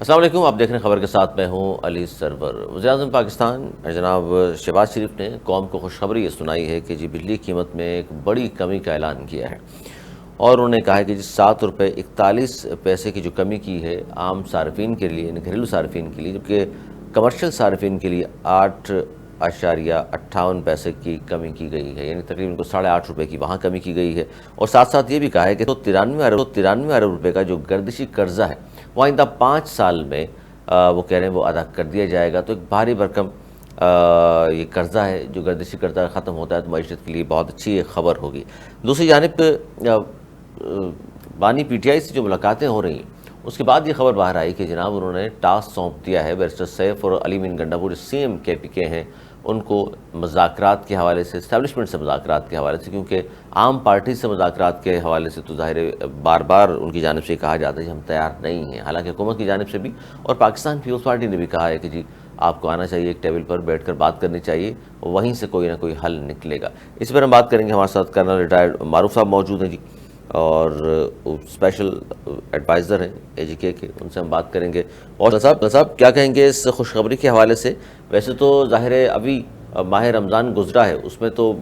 السلام علیکم، آپ دیکھ رہے ہیں خبر کے ساتھ میں ہوں علی سرور۔ وزیر اعظم پاکستان جناب شہباز شریف نے قوم کو خوشخبری یہ سنائی ہے کہ بجلی قیمت میں ایک بڑی کمی کا اعلان کیا ہے، اور انہوں نے کہا ہے کہ 7.41 کی جو کمی کی ہے عام صارفین کے لیے، یعنی گھریلو صارفین کے لیے، جبکہ کمرشل صارفین کے لیے 8.58 کی کمی کی گئی ہے، یعنی تقریباً کو 8.5 روپے کی وہاں کمی کی گئی ہے۔ اور ساتھ ساتھ یہ بھی کہا ہے کہ 93 ارب روپے کا جو گردشی قرضہ ہے وہ آئندہ 5 سال میں وہ کہہ رہے ہیں وہ ادا کر دیا جائے گا۔ تو ایک بھاری بھرکم یہ قرضہ ہے، جو گردشی قرضہ ختم ہوتا ہے تو معیشت کے لیے بہت اچھی خبر ہوگی۔ دوسری جانب بانی پی ٹی آئی سے جو ملاقاتیں ہو رہی ہیں اس کے بعد یہ خبر باہر آئی کہ جناب انہوں نے ٹاسک سونپ دیا ہے بیرسٹر سیف اور علی مین گنڈاپور جو سی ایم کے پی کے ہیں ان کو، مذاکرات کے حوالے سے، اسٹیبلشمنٹ سے مذاکرات کے حوالے سے، کیونکہ عام پارٹی سے مذاکرات کے حوالے سے تو ظاہر بار بار ان کی جانب سے کہا جاتا ہے کہ ہم تیار نہیں ہیں، حالانکہ حکومت کی جانب سے بھی اور پاکستان پیپلز پارٹی نے بھی کہا ہے کہ آپ کو آنا چاہیے، ایک ٹیبل پر بیٹھ کر بات کرنی چاہیے، وہیں سے کوئی نہ کوئی حل نکلے گا۔ اس پر ہم بات کریں گے، ہمارے ساتھ کرنل ریٹائرڈ معروف صاحب موجود ہیں اور اسپیشل ایڈوائزر ہیں اے جی کے، ان سے ہم بات کریں گے۔ اور صاحب کیا کہیں گے اس خوشخبری کے حوالے سے؟ ویسے تو ظاہر ہے ابھی ماہ رمضان گزرا ہے، اس میں تو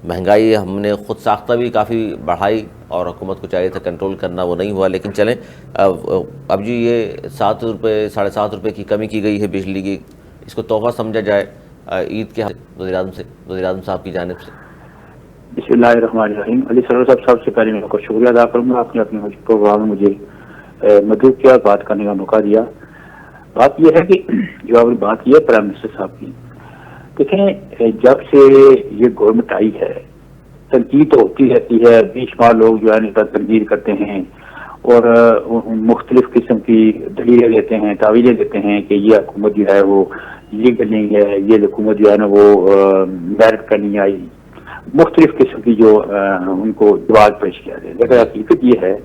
مہنگائی ہم نے خود ساختہ بھی کافی بڑھائی اور حکومت کو چاہیے تھا کنٹرول کرنا، وہ نہیں ہوا، لیکن چلیں اب یہ 7 روپے 7.5 روپے کی کمی کی گئی ہے بجلی کی، اس کو تحفہ سمجھا جائے عید کے وزیر اعظم صاحب کی جانب سے۔ بسم اللہ الرحمن الرحیم۔ علی سرور صاحب، سب سے پہلے میں آپ کا شکریہ ادا کروں گا، آپ نے اپنے پروگرام میں مجھے مدعو کیا، بات کرنے کا موقع دیا۔ بات یہ ہے کہ جو آپ نے بات کی ہے پرائم منسٹر صاحب کی، دیکھیں جب سے یہ گورنمنٹ آئی ہے تنقید تو ہوتی رہتی ہے، بے شمار لوگ جو ہے اس پر تنقید کرتے ہیں اور مختلف قسم کی دلیلیں دیتے ہیں، تعویلیں دیتے ہیں کہ یہ حکومت جو ہے وہ لیگل نہیں ہے، یہ حکومت جو ہے نا وہ میرٹ پر نہیں آئی، مختلف قسم کی جو ان کو جواب پیش کیا جائے۔ لیکن حقیقت یہ ہے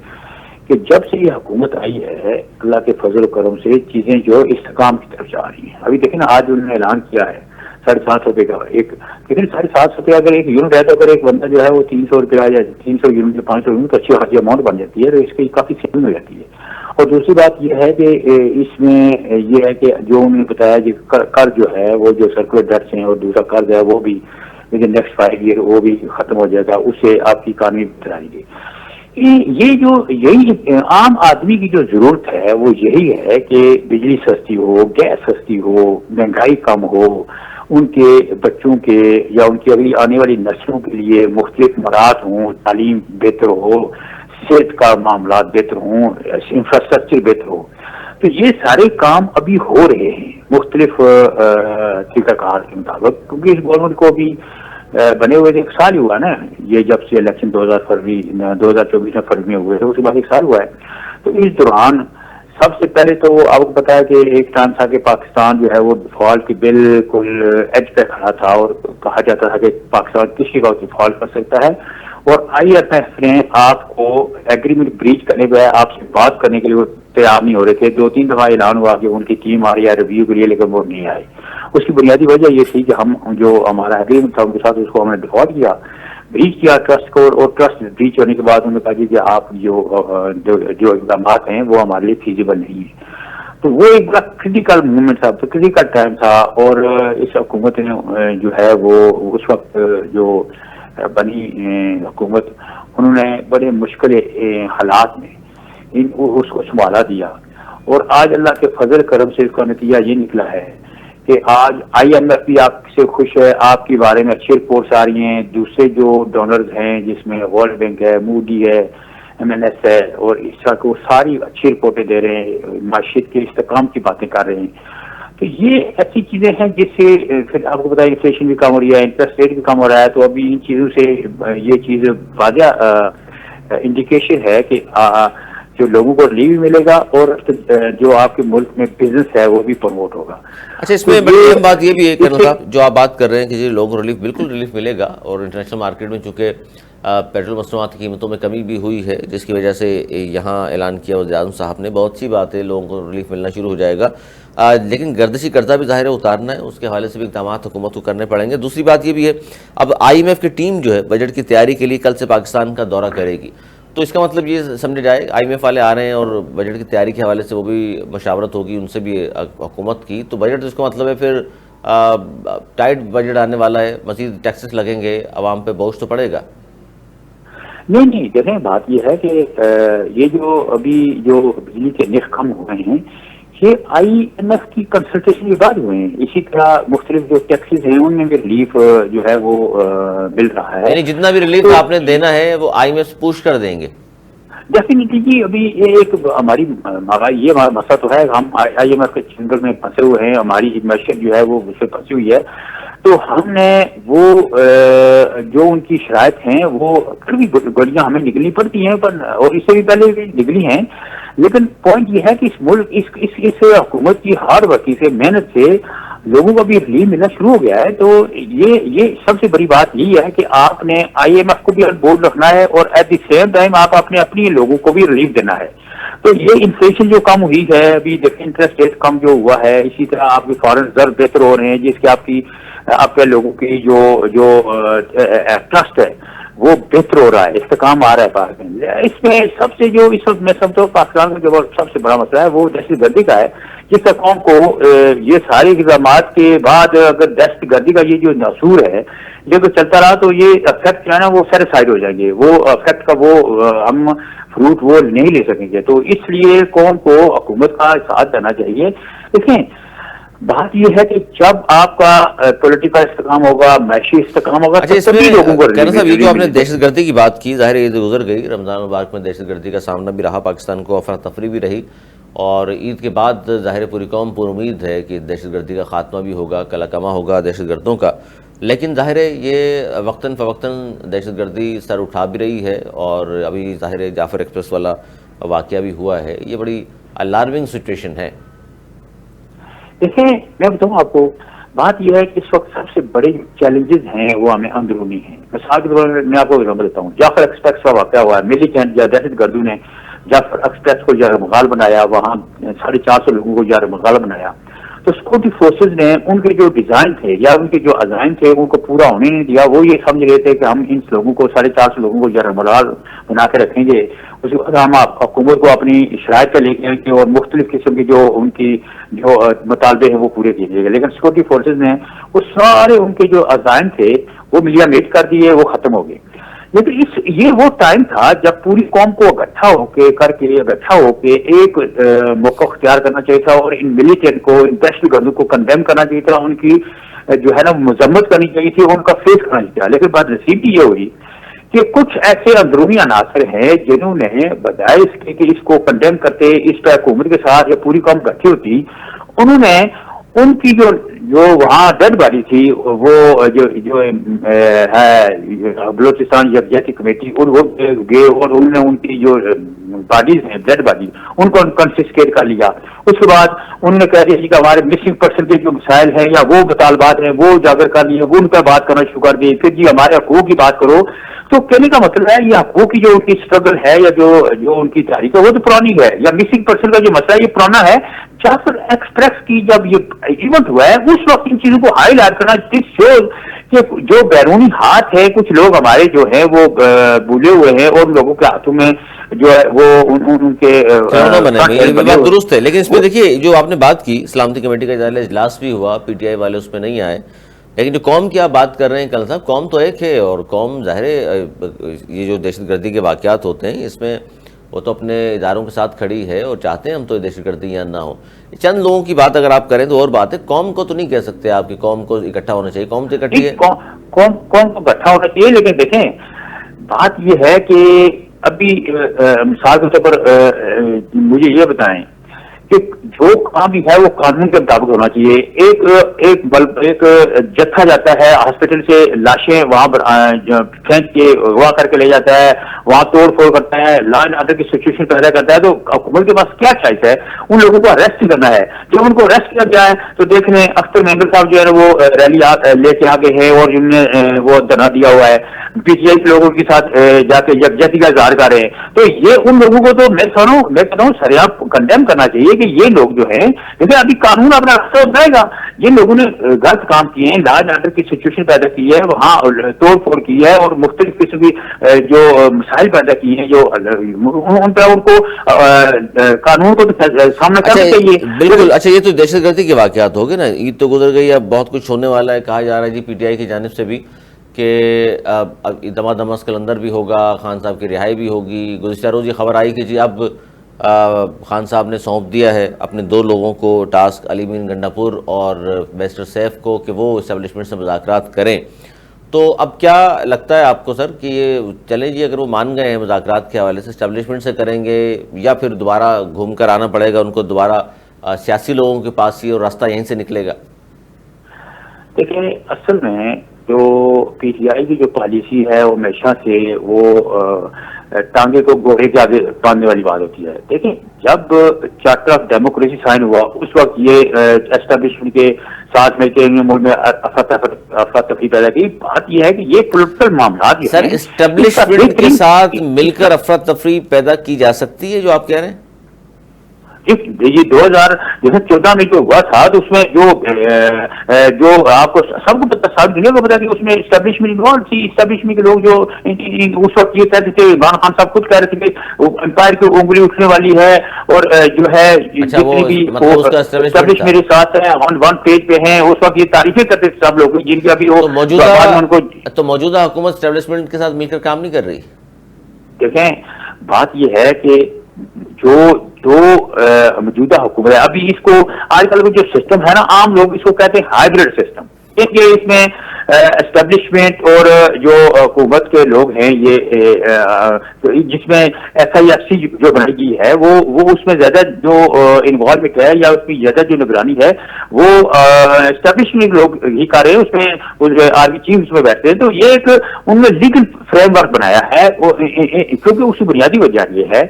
کہ جب سے یہ حکومت آئی ہے اللہ کے فضل و کرم سے چیزیں جو استحکام کی طرف جا رہی ہیں۔ ابھی دیکھیں نا، آج انہوں نے اعلان کیا ہے 7.5 روپے کا ایک، لیکن 7.5 روپے اگر ایک یونٹ ہے تو اگر ایک بندہ جو ہے وہ 300 روپے آ جائے، 300 یونٹ یا 500 یونٹ، اچھی خاصی اماؤنٹ بن جاتی ہے، تو اس کی کافی سیونگ ہو جاتی ہے۔ اور دوسری بات یہ ہے کہ اس میں یہ ہے کہ جو انہوں نے بتایا کہ قرض جو ہے وہ جو سرکولر ڈیٹس ہیں اور دوسرا قرض ہے وہ بھی لیکن نیکسٹ 5 ایئر وہ بھی ختم ہو جائے گا، اس سے آپ کی اکانومی بہتر آئے گی۔ یہی عام آدمی کی جو ضرورت ہے وہ یہی ہے کہ بجلی سستی ہو، گیس سستی ہو، مہنگائی کم ہو، ان کے بچوں کے یا ان کی اگلی آنے والی نسلوں کے لیے مختلف مراحت ہوں، تعلیم بہتر ہو، صحت کا معاملات بہتر ہوں، انفراسٹرکچر بہتر ہو۔ تو یہ سارے کام ابھی ہو رہے ہیں مختلف طریقہ کار کے مطابق، کیونکہ اس گورنمنٹ کو بھی بنے ہوئے ایک سال ہی ہوا نا، یہ جب سے الیکشن 2024 میں فروری میں ہوئے تھے، اس کے بعد ایک سال ہوا ہے۔ تو اس دوران سب سے پہلے تو آپ کو پتا ہے کہ ایک ٹائم تھا کہ پاکستان جو ہے وہ ڈیفالٹ کی بالکل ایج پہ کھڑا تھا اور کہا جاتا تھا کہ پاکستان کسی کا ڈیفالٹ کر سکتا ہے، اور آئی ایف ایف نے آپ کو ایگریمنٹ بریچ کرنے پہ آپ سے بات کرنے کے لیے وہ تیار نہیں ہو رہے تھے۔ 2-3 دفعہ اعلان ہوا کہ ان کی ٹیم آ رہی ہے ریویو کے لیے، لیکن وہ نہیں آئے۔ اس کی بنیادی وجہ یہ تھی کہ ہم جو ہمارا ایگریمنٹ تھا ان کے ساتھ، اس کو ہم نے ڈیفالٹ کیا، بریچ کیا ٹرسٹ کو، اور ٹرسٹ بریچ ہونے کے بعد انہوں نے کہا کہ آپ جو اقدامات ہیں وہ ہمارے لیے فیزیبل نہیں ہیں۔ تو وہ ایک بڑا کریٹیکل مومنٹ تھا، کریٹیکل ٹائم تھا، اور اس حکومت نے جو ہے وہ اس وقت جو بنی حکومت، انہوں نے بڑے مشکل حالات میں اس کو سنبھالا دیا، اور آج اللہ کے فضل کرم سے اس کا نتیجہ یہ نکلا ہے کہ آج آئی ایم ایف بھی آپ سے خوش ہے، آپ کے بارے میں اچھی رپورٹس آ رہی ہیں، دوسرے جو ڈونرز ہیں جس میں ورلڈ بینک ہے، موڈی ہے، MNS ہے، اور اس طرح کو ساری اچھی رپورٹیں دے رہے ہیں، معیشت کے استحکام کی باتیں کر رہے ہیں۔ تو یہ ایسی چیزیں ہیں جس سے پھر آپ کو پتا ہے انفلیشن بھی کم ہو رہی ہے، انٹرسٹ ریٹ بھی کم ہو رہا ہے، تو ابھی ان چیزوں سے یہ چیز واضح انڈیکیشن ہے کہ جو لوگوں کو ریلیف بھی ملے گا اور جو آپ کے ملک میں بزنس ہے وہ بھی پروموٹ ہوگا۔ اچھا، اس میں بڑی اہم بات یہ بھی ہے کرنل صاحب جو آپ بات کر رہے ہیں کہ لوگوں کو ریلیف، بالکل ریلیف ملے گا، اور انٹرنیشنل مارکیٹ میں چونکہ پیٹرول مصنوعات کی قیمتوں میں کمی بھی ہوئی ہے، جس کی وجہ سے یہاں اعلان کیا وزیر اعظم صاحب نے، بہت سی بات ہے، لوگوں کو ریلیف ملنا شروع ہو جائے گا، لیکن گردشی قرضہ بھی ظاہر ہے اتارنا ہے، اس کے حوالے سے بھی اقدامات حکومت کو کرنے پڑیں گے۔ دوسری بات یہ بھی ہے، اب IMF کی ٹیم جو ہے بجٹ کی تیاری کے لیے کل سے پاکستان کا دورہ کرے گی، تو اس کا مطلب یہ سمجھا جائے IMF والے آ رہے ہیں اور بجٹ کی تیاری کے حوالے سے وہ بھی مشاورت ہوگی ان سے بھی حکومت کی، تو بجٹ اس کا مطلب ہے پھر ٹائٹ بجٹ آنے والا ہے، مزید ٹیکسز لگیں گے، عوام پہ بوجھ تو پڑے گا۔ نہیں دیکھیں، بات یہ ہے کہ یہ جو ابھی جو بجلی کے نرخ کم ہوئے ہیں یہ IMF کی کنسلٹیشن کے بعد ہوئے ہیں، اسی طرح مختلف جو ٹیکسز ہیں ان میں بھی ریلیف جو ہے وہ مل رہا ہے، یعنی جتنا بھی ریلیف آپ نے دینا ہے وہ IMF پوش کر دیں گے۔ ڈیفینیٹلی جی، ابھی ایک ہماری یہ مسئلہ تو ہے، ہم IMF کے چنگل میں پھنسے ہوئے ہیں، ہماری معیشت جو ہے وہ اس سے پھنسی ہوئی ہے، تو ہم نے وہ جو ان کی شرائط ہیں وہ پھر بھی گڑیاں ہمیں نکلنی پڑتی ہیں، اور اس سے بھی پہلے بھی نکلی ہیں، لیکن پوائنٹ یہ ہے کہ اس ملک اس حکومت کی ہارڈ ورکنگ سے، محنت سے لوگوں کو بھی ریلیف ملنا شروع ہو گیا ہے۔ تو یہ سب سے بڑی بات یہی ہے کہ آپ نے IMF کو بھی آن بورڈ رکھنا ہے اور ایٹ دی سیم ٹائم آپ اپنی لوگوں کو بھی ریلیف دینا ہے۔ تو یہ انفلیشن جو کم ہوئی ہے ابھی، دیکھیں انٹرسٹ ریٹ کم جو ہوا ہے، اسی طرح آپ کے فارن ریزرو بہتر ہو رہے ہیں، جس کے آپ کے لوگوں کی جو ٹرسٹ ہے وہ بہتر ہو رہا ہے، استحکام آ رہا ہے پاک میں۔ اس میں سب سے جو اس وقت میں سمجھتا ہوں پاکستان کا جو سب سے بڑا مسئلہ ہے وہ دہشت گردی کا ہے، جس کا قوم کو یہ سارے اقدامات کے بعد اگر دہشت گردی کا یہ جو ناصور ہے یہ اگر چلتا رہا تو یہ افیکٹ جو ہے نا وہ سیٹسفائڈ ہو جائیں گے، وہ افیکٹ کا وہ ہم فروٹ وہ نہیں لے سکیں گے۔ تو اس لیے قوم کو حکومت کا ساتھ دینا چاہیے۔ دیکھیں بات یہ ہے کہ جب آپ کا پولیٹیکل استحکام ہوگا، معاشی استحکام ہوگا، اس میں صاحب یہ جو آپ نے دہشت گردی کی بات کی، ظاہر عید گزر گئی، رمضان مبارک میں دہشت گردی کا سامنا بھی رہا، پاکستان کو افراتفری بھی رہی، اور عید کے بعد ظاہر پوری قوم پر امید ہے کہ دہشت گردی کا خاتمہ بھی ہوگا، کلا کما ہوگا دہشت گردوں کا، لیکن ظاہر ہے یہ وقتاً فوقتاً دہشت گردی سر اٹھا بھی رہی ہے، اور ابھی ظاہر جعفر ایکسپریس والا واقعہ بھی ہوا ہے، یہ بڑی الارمنگ سچویشن ہے۔ دیکھیں میں بتاؤں آپ کو، بات یہ ہے کہ اس وقت سب سے بڑے چیلنجز ہیں وہ ہمیں اندرونی ہیں۔ مثال کے طور پر میں آپ کو بتاتا ہوں، جعفر ایکسپریس کا واقعہ ہوا ہے، ملی دہشت گردوں نے جعفر ایکسپریس کو یرغمال بنایا، وہاں 450 لوگوں کو یرغمال بنایا، تو سیکورٹی فورسز نے ان کے جو ڈیزائن تھے یا ان کے جو عزائم تھے ان کو پورا ہونے نہیں دیا۔ وہ یہ سمجھ رہے تھے کہ ہم ان لوگوں کو 450 لوگوں کو یرغمال بنا کے رکھیں گے، اس کے بعد ہم حکومت کو اپنی شرائط پہ لے کے آئیں گے اور مختلف قسم کی جو ان کی جو مطالبے ہیں وہ پورے کیجیے گا۔ لیکن سیکورٹی فورسز نے وہ سارے ان کے جو عزائم تھے وہ ملیا میٹ کر دیے، وہ ختم ہو گئے۔ لیکن یہ وہ ٹائم تھا جب پوری قوم کو اکٹھا ہو کے ایک موقع اختیار کرنا چاہیے تھا، اور ان ملیٹنٹ کو، ان دہشت گردوں کو کنڈیم کرنا چاہیے تھا، ان کی جو ہے نا مذمت کرنی چاہیے تھی، ان کا فیس کرنا چاہیے تھا۔ لیکن بات نصیب کی یہ ہوئی کہ کچھ ایسے اندرونی عناصر ہیں جنہوں نے بجائے اس کے کہ اس کو کنڈیم کرتے، اس پہ حکومت کے ساتھ یا پوری قوم اکٹھی ہوتی، انہوں نے ان کی جو وہاں ڈیڈ باڈی تھی، وہ جو ہے بلوچستان یکجہتی کمیٹی، وہ گئے اور انہوں نے ان کی جو باڈیز ہیں، ڈیڈ باڈی، ان کو کنفسکیٹ کر لیا۔ اس کے بعد انہوں نے کہہ دیا کہ ہمارے مسنگ پرسن کے جو مسائل ہیں یا وہ مطالبات ہیں وہ اجاگر کر لیے، وہ ان پر بات کرنا شروع کر دی، پھر جی ہمارے حقوق کی بات کرو۔ تو کہنے کا مطلب ہے یہ حقوق کی جو ان کی اسٹرگل ہے یا جو ان کی تاریخ ہے وہ تو پرانی ہے، یا مسنگ پرسن کا جو مسئلہ ہے یہ پرانا ہے۔ جعفر ایکسپریس کی جب یہ ایونٹ ہوا ہے اس وقت ان چیزوں کو ہائی لائٹ کرنا، دس شوز کہ جو بیرونی ہاتھ ہے، کچھ لوگ ہمارے جو ہیں وہ بھولے ہوئے ہیں اور لوگوں کے ہاتھوں میں جو ہے وہ ان کے بات درست ہے۔ لیکن اس میں دیکھیے جو آپ نے بات کی، سلامتی کمیٹی کا اجلاس بھی ہوا، PTI والے اس میں نہیں آئے، لیکن جو قوم کی آپ بات کر رہے ہیں کل صاحب، قوم تو ایک ہے، اور قوم ظاہر ہے یہ جو دہشت گردی کے واقعات ہوتے ہیں اس میں وہ تو اپنے اداروں کے ساتھ کھڑی ہے اور چاہتے ہیں ہم تو دہشت گردی یہاں نہ ہو۔ چند لوگوں کی بات اگر آپ کریں تو اور بات ہے، قوم کو تو نہیں کہہ سکتے آپ کی قوم کو اکٹھا ہونا چاہیے، قوم تو اکٹھی ہے، قوم کو اکٹھا ہونا چاہیے۔ لیکن دیکھیں بات یہ ہے کہ ابھی مثال کے طور پر مجھے یہ بتائیں کہ جو کام بھی ہے وہ قانون کے مطابق ہونا چاہیے۔ ایک جتھا جاتا ہے ہاسپٹل سے، لاشیں وہاں پھینک کے اغوا کر کے لے جاتا ہے، وہاں توڑ پھوڑ کرتا ہے، لا اینڈ آرڈر کی سچویشن پیدا کرتا ہے، تو حکومت کے پاس کیا چوائس ہے؟ ان لوگوں کو اریسٹ کرنا ہے۔ جب ان کو اریسٹ کیا جائے تو دیکھ لیں اختر مینگل صاحب جو ہے وہ ریلی لے کے آگے ہیں اور جن نے وہ دھرنا دیا ہوا ہے۔ پی ٹی آئی کے لوگوں کے ساتھ جا کے یکجہتی کا اظہار کر رہے ہیں. تو یہ ان لوگوں کو تو میں کہتا ہوں سریعان کنڈیم کرنا چاہیے کہ یہ لوگ جو ہیں جیسے ابھی قانون اپنا راستہ بتائے گا. جن لوگوں نے غلط کام کیے ہیں, لا اینڈ آرڈر کی سچویشن پیدا کی ہے, وہاں توڑ پھوڑ کی ہے اور مختلف قسم کی جو مسائل پیدا کیے ہیں, جو ان پہ ان کو قانون کو سامنا کرنا چاہیے. بالکل. اچھا, یہ تو دہشت گردی کے واقعات ہو گئے نا, عید تو گزر گئی, اب بہت کچھ ہونے والا ہے. کہا جا رہا ہے جی پی ٹی آئی کی جانب سے بھی کہ دمادم اسکندر بھی ہوگا, خان صاحب کی رہائی بھی ہوگی. گزشتہ روز یہ خبر آئی کہ جی اب خان صاحب نے سونپ دیا ہے اپنے 2 لوگوں کو ٹاسک, علی امین گنڈاپور اور بیرسٹر سیف کو, کہ وہ اسٹیبلشمنٹ سے مذاکرات کریں. تو اب کیا لگتا ہے آپ کو سر کہ یہ چلیں جی, اگر وہ مان گئے ہیں مذاکرات کے حوالے سے, اسٹیبلشمنٹ سے کریں گے یا پھر دوبارہ گھوم کر آنا پڑے گا ان کو دوبارہ سیاسی لوگوں کے پاس ہی, اور راستہ یہیں سے نکلے گا؟ دیکھیں, اصل میں جو پی ٹی آئی کی جو پالیسی ہے وہ ہمیشہ سے وہ ٹانگے کو گھوڑے کے آگے باندھنے والی بات ہوتی ہے. دیکھیں, جب چارٹر آف ڈیموکریسی سائن ہوا اس وقت یہ اسٹیبلشمنٹ کے ساتھ مل کے ملک میں افراتفری پیدا کی. بات یہ ہے کہ یہ پولیٹیکل معاملات سر اسٹیبلشمنٹ کے ساتھ مل کر افراتفری پیدا کی جا سکتی ہے جو آپ کہہ رہے ہیں؟ یہ 2014 میں جو ہوا تھا تو اس میں جو آپ کو سب کو پتا, ساری دنیا کو پتا کہ اس میں اسٹیبلشمنٹ انوالو تھی. اسٹیبلشمنٹ کے لوگ جو اس وقت یہ کہتے تھے, عمران خان صاحب خود کہہ رہے تھے کہ امپائر کی انگلی اٹھنے والی ہے, اور جو ہے جتنی بھی اسٹیبلشمنٹ میرے ساتھ ہے ون پیج پہ ہیں, اس وقت یہ تعریفیں کرتے تھے سب لوگ جن کے ابھی وہ موجودہ حکومت اسٹیبلشمنٹ کے ساتھ مل کر کام نہیں کر رہی. دیکھیں, بات یہ ہے کہ جو موجودہ حکومت ہے ابھی, اس کو آج کل کا جو سسٹم ہے نا, عام لوگ اس کو کہتے ہیں ہائیبرڈ سسٹم. اس میں اسٹیبلشمنٹ اور جو حکومت کے لوگ ہیں, یہ جس میں ایس آئی ایف سی جو بنائی گئی ہے وہ اس میں زیادہ جو انوالومنٹ ہے یا اس کی زیادہ جو نگرانی ہے وہ اسٹیبلشمنٹ لوگ ہی کر رہے ہیں. اس میں آرمی چیف اس میں بیٹھتے ہیں. تو یہ ایک ان نے لیگل فریم ورک بنایا ہے, کیونکہ اس کی بنیادی وجہ یہ ہے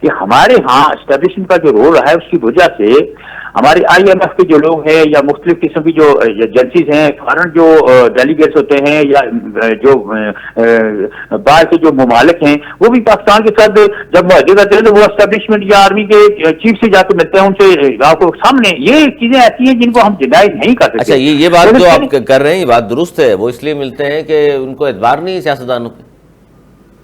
کہ ہمارے ہاں اسٹیبلشمنٹ کا جو رول ہے اس کی وجہ سے ہمارے آئی ایم ایف کے جو لوگ ہیں یا مختلف قسم کی جو ایجنسیز ہیں, فارن جو ڈیلیگیٹس ہوتے ہیں یا جو باہر کے جو ممالک ہیں, وہ بھی پاکستان کے ساتھ جب معاہدے کرتے ہیں تو وہ اسٹیبلشمنٹ یا آرمی کے چیف سے جا کے ملتے ہیں, ان سے آپ کو سامنے یہ چیزیں ایسی ہیں جن کو ہم ڈینائی نہیں کر سکتے. اچھا, یہ بات جو آپ کر رہے ہیں یہ بات درست ہے, وہ اس لیے ملتے ہیں کہ ان کو اعتبار نہیں ہے سیاستدانوں پہ.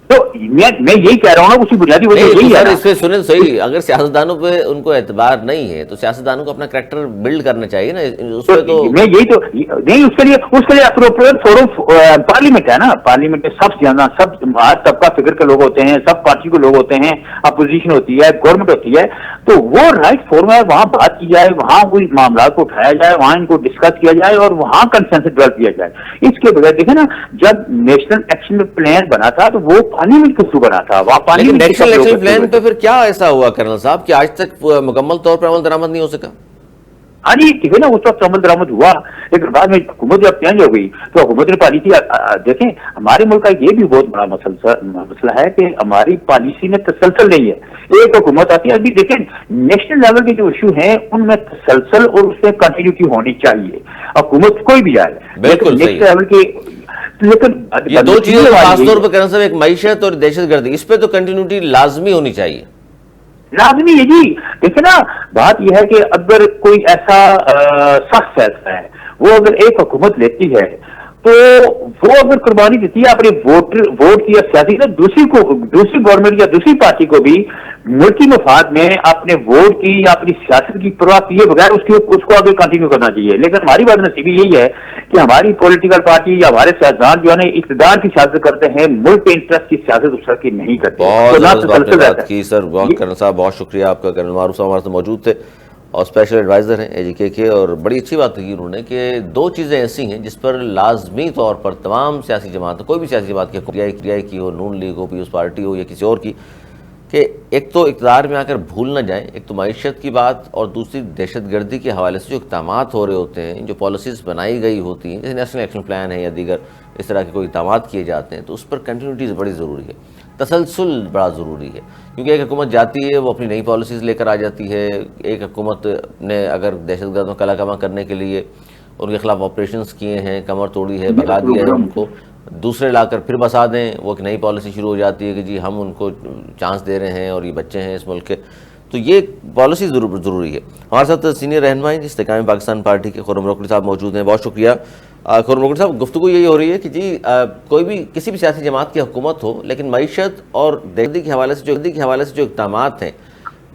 تو میں یہی کہہ رہا ہوں نا, اسی بنیادی وجہ یہی ہے. اس پہ سنیں صحیح, اگر سیاستدانوں پہ ان کو اعتبار نہیں ہے تو سیاستدانوں کو اپنا کریکٹر بلڈ کرنا چاہیے نا. اس پہ تو میں یہی تو نہیں, اس کے لیے اپروپریٹ فورم پارلیمنٹ ہے نا. پارلیمنٹ میں سب زیادہ سب کا فکر کے لوگ ہوتے ہیں, سب پارٹی کے لوگ ہوتے ہیں, اپوزیشن ہوتی ہے, گورنمنٹ ہوتی ہے. تو وہ رائٹ فورم ہے, وہاں بات کی جائے, وہاں کوئی معاملات کو اٹھایا جائے, وہاں ان کو ڈسکس کیا جائے اور وہاں کنسنسس ڈیولپ کیا جائے. اس کے بغیر دیکھیں نا, جب نیشنل ایکشن پلان بنا تھا تو وہ پارلیمنٹ کے تھرو بنا تھا. لیکن نیشنل ایکشن پلان پہ پھر کیا ایسا ہوا کرنل صاحب کہ آج تک مکمل طور پر عمل درآمد نہیں ہو سکا؟ ہاں جی, ٹھیک ہے نا, اس وقت عمل درآمد ہوا, لیکن بعد میں حکومت جب چینج ہو گئی تو حکومت نے پالیسی, دیکھیں ہمارے ملک کا یہ بھی بہت بڑا مسئلہ ہے کہ ہماری پالیسی میں تسلسل نہیں ہے. ایک حکومت آتی ہے, ابھی دیکھیں نیشنل لیول کے جو ایشو ہیں ان میں تسلسل اور اس میں کنٹینیوٹی ہونی چاہیے, حکومت کوئی بھی آئے. بالکل نیشنل لیول کی لیکن یہ دو چیزیں خاص طور پر کرنا صاحب, ایک معیشت اور دہشت گردی, اس پہ تو کنٹینیوٹی لازمی ہونی چاہیے. لازمی ہے جی. دیکھیں نا, بات یہ ہے کہ اگر کوئی ایسا سخت فیصلہ ہے وہ اگر ایک حکومت لیتی ہے تو وہ اگر قربانی دیتی ہے اپنے ووٹ کی یا سیاسی نا, دوسری گورنمنٹ یا دوسری پارٹی کو بھی ملکی مفاد میں اپنے ووٹ کی یا اپنی سیاست کی پرواہ کیے بغیر اس کو آگے کنٹینیو کرنا چاہیے. لیکن ہماری بات نصیبی یہی ہے کہ ہماری پولیٹیکل پارٹی یا ہمارے سیاستدان جو ہے نا اقتدار کی سیاست کرتے ہیں, ملک کے انٹرسٹ کی سیاست اس طرح کی نہیں کرتے. بہت کی سر, بہت کرنل صاحب بہت شکریہ آپ کا. کرنل معروف صاحب ہمارے سے موجود تھے اور اسپیشل ایڈوائزر ہیں AGK کے, اور بڑی اچھی بات کی انہوں نے کہ 2 چیزیں ایسی ہیں جس پر لازمی طور پر تمام سیاسی جماعت, کوئی بھی سیاسی جماعت کی ہو, نون لیگ ہو, پیپلز پارٹی ہو یا کسی اور کی, کہ ایک تو اقتدار میں آ کر بھول نہ جائیں. ایک تو معیشت کی بات, اور دوسری دہشت گردی کے حوالے سے جو اقدامات ہو رہے ہوتے ہیں, جو پالیسیز بنائی گئی ہوتی ہیں, جیسے نیشنل ایکشن پلان ہے یا دیگر اس طرح کے کوئی اقدامات کیے جاتے ہیں, تو اس پر کنٹینیوٹی بڑی ضروری ہے, تسلسل بڑا ضروری ہے. کیونکہ ایک حکومت جاتی ہے, وہ اپنی نئی پالیسیز لے کر آ جاتی ہے. ایک حکومت نے اگر دہشت گردوں کا کلا کما کرنے کے لیے ان کے خلاف آپریشنز کیے ہیں, کمر توڑی ہے, بھگا دیا ہے ان کو, دوسرے لا کر پھر بسا دیں، وہ ایک نئی پالیسی شروع ہو جاتی ہے کہ جی ہم ان کو چانس دے رہے ہیں اور یہ بچے ہیں اس ملک کے. تو یہ پالیسی ضروری ہے. ہمارے ساتھ سینئر رہنما ہیں استحکام پاکستان پارٹی کے خرم روکڑی صاحب موجود ہیں. بہت شکریہ. خرم روکڑی صاحب، گفتگو یہی ہو رہی ہے کہ جی کوئی بھی کسی بھی سیاسی جماعت کی حکومت ہو، لیکن معیشت اور دیکھنے کے حوالے سے جو اقدامات ہیں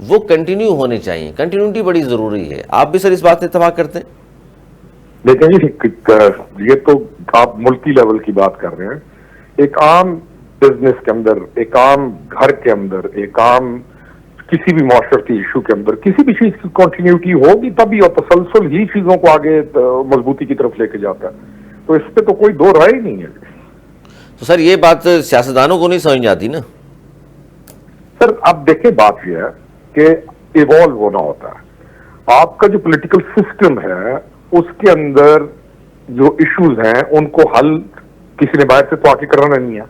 وہ کنٹینیو ہونے چاہیے. کنٹینیوٹی بڑی ضروری ہے. آپ بھی سر اس بات سے اتفاق کرتے ہیں؟ دیکھیں جی، یہ تو آپ ملکی لیول کی بات کر رہے ہیں. ایک عام بزنس کے اندر، ایک عام گھر کے اندر، ایک عام کسی بھی معاشرتی ایشو کے اندر کسی بھی چیز کی کنٹینیوٹی ہوگی تبھی، اور تسلسل ہی چیزوں کو آگے مضبوطی کی طرف لے کے جاتا ہے. تو اس پہ تو کوئی دو رائے ہی نہیں ہے. تو سر یہ بات سیاستدانوں کو نہیں سمجھ آتی نا؟ سر اب دیکھیں، بات یہ ہے کہ ایوالو ہونا ہوتا ہے. آپ کا جو پولیٹیکل سسٹم ہے اس کے اندر جو ایشوز ہیں ان کو حل کسی نے باہر سے تو آ کے کرنا نہیں ہے.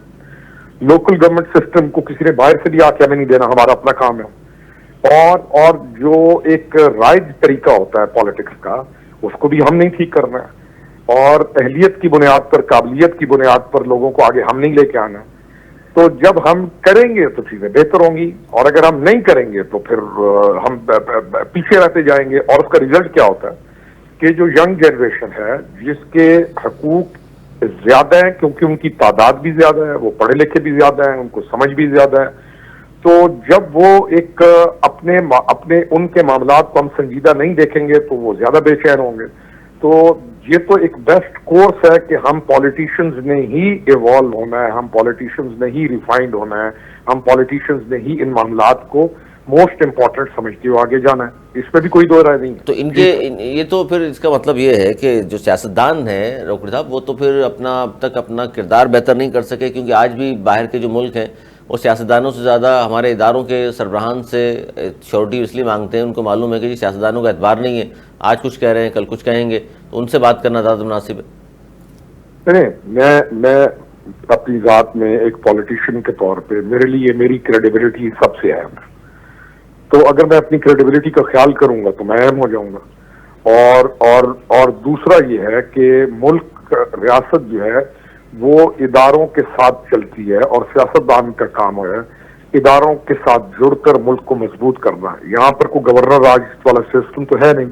لوکل گورنمنٹ سسٹم کو کسی نے باہر سے بھی آ کے ہمیں نہیں دینا، ہمارا اپنا کام ہے. اور جو ایک رائج طریقہ ہوتا ہے پالیٹکس کا، اس کو بھی ہم نہیں ٹھیک کرنا ہے. اور اہلیت کی بنیاد پر، قابلیت کی بنیاد پر لوگوں کو آگے ہم نہیں لے کے آنا. تو جب ہم کریں گے تو چیزیں بہتر ہوں گی، اور اگر ہم نہیں کریں گے تو پھر ہم پیچھے رہتے جائیں گے. اور اس کا ریزلٹ کیا ہوتا ہے کہ جو ینگ جنریشن ہے جس کے حقوق زیادہ ہیں کیونکہ ان کی تعداد بھی زیادہ ہے، وہ پڑھے لکھے بھی زیادہ ہیں، ان کو سمجھ بھی زیادہ ہے، تو جب وہ ایک اپنے ان کے معاملات کو ہم سنجیدہ نہیں دیکھیں گے تو وہ زیادہ بے چین ہوں گے. تو یہ تو ایک بیسٹ کورس ہے کہ ہم پالیٹیشنز نے ہی ایوالو ہونا ہے، ہم پالیٹیشنز نے ہی ریفائنڈ ہونا ہے، ہم پالیٹیشنز نے ہی ان معاملات کو موسٹ امپورٹنٹ سمجھتے ہوئے آگے جانا ہے. اس پہ بھی کوئی دو رائے نہیں ہے. تو یہ تو پھر اس کا مطلب یہ ہے کہ جو سیاستدان ہیں روکڑی صاحب، وہ تو پھر اب تک اپنا کردار بہتر نہیں کر سکے، کیونکہ آج بھی باہر کے جو ملک ہیں وہ سیاستدانوں سے زیادہ ہمارے اداروں کے سربراہان سے شیورٹی اس لیے مانگتے ہیں. ان کو معلوم ہے کہ جی سیاستدانوں کا اعتبار نہیں ہے، آج کچھ کہہ رہے ہیں کل کچھ کہیں گے، تو ان سے بات کرنا زیادہ مناسب ہے. میں اپنی ذات میں ایک پولیٹیشین کے طور پہ میرے لیے میری کریڈیبلٹی سب سے اہم ہے. تو اگر میں اپنی کریڈیبلٹی کا خیال کروں گا تو میں اہم ہو جاؤں گا. اور دوسرا یہ ہے کہ ملک، ریاست جو ہے وہ اداروں کے ساتھ چلتی ہے، اور سیاستدان کا کام ہے اداروں کے ساتھ جڑ کر ملک کو مضبوط کرنا. یہاں پر کوئی گورنر راج والا سسٹم تو ہے نہیں.